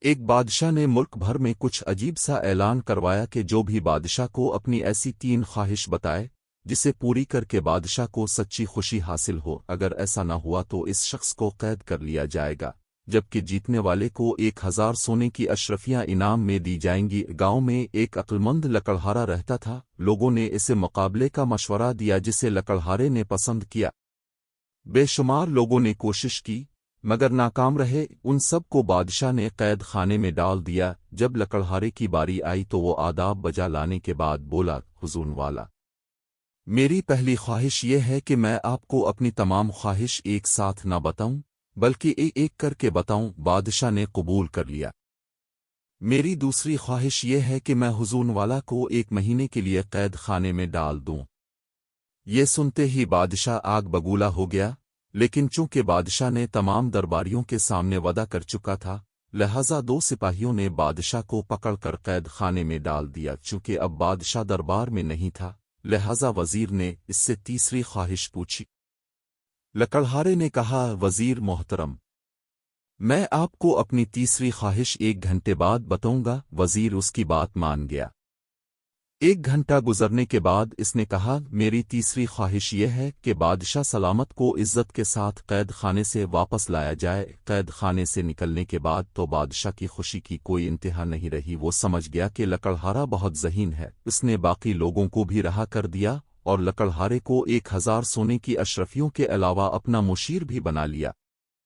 ایک بادشاہ نے ملک بھر میں کچھ عجیب سا اعلان کروایا کہ جو بھی بادشاہ کو اپنی ایسی 3 خواہش بتائے جسے پوری کر کے بادشاہ کو سچی خوشی حاصل ہو، اگر ایسا نہ ہوا تو اس شخص کو قید کر لیا جائے گا، جبکہ جیتنے والے کو 1000 سونے کی اشرفیاں انعام میں دی جائیں گی۔ گاؤں میں ایک عقلمند لکڑہارا رہتا تھا، لوگوں نے اسے مقابلے کا مشورہ دیا جسے لکڑہارے نے پسند کیا۔ بے شمار لوگوں نے کوشش کی مگر ناکام رہے، ان سب کو بادشاہ نے قید خانے میں ڈال دیا۔ جب لکڑہارے کی باری آئی تو وہ آداب بجا لانے کے بعد بولا، حضور والا، میری پہلی خواہش یہ ہے کہ میں آپ کو اپنی تمام خواہش ایک ساتھ نہ بتاؤں بلکہ ایک ایک کر کے بتاؤں۔ بادشاہ نے قبول کر لیا۔ میری دوسری خواہش یہ ہے کہ میں حضور والا کو 1 مہینے کے لیے قید خانے میں ڈال دوں۔ یہ سنتے ہی بادشاہ آگ بگولا ہو گیا، لیکن چونکہ بادشاہ نے تمام درباریوں کے سامنے وعدہ کر چکا تھا، لہذا 2 سپاہیوں نے بادشاہ کو پکڑ کر قید خانے میں ڈال دیا۔ چونکہ اب بادشاہ دربار میں نہیں تھا، لہذا وزیر نے اس سے تیسری خواہش پوچھی۔ لکڑہارے نے کہا، وزیر محترم، میں آپ کو اپنی تیسری خواہش 1 گھنٹے بعد بتاؤں گا۔ وزیر اس کی بات مان گیا۔ 1 گھنٹہ گزرنے کے بعد اس نے کہا، میری تیسری خواہش یہ ہے کہ بادشاہ سلامت کو عزت کے ساتھ قید خانے سے واپس لایا جائے۔ قید خانے سے نکلنے کے بعد تو بادشاہ کی خوشی کی کوئی انتہا نہیں رہی۔ وہ سمجھ گیا کہ لکڑہارا بہت ذہین ہے، اس نے باقی لوگوں کو بھی رہا کر دیا اور لکڑہارے کو 1000 سونے کی اشرفیوں کے علاوہ اپنا مشیر بھی بنا لیا۔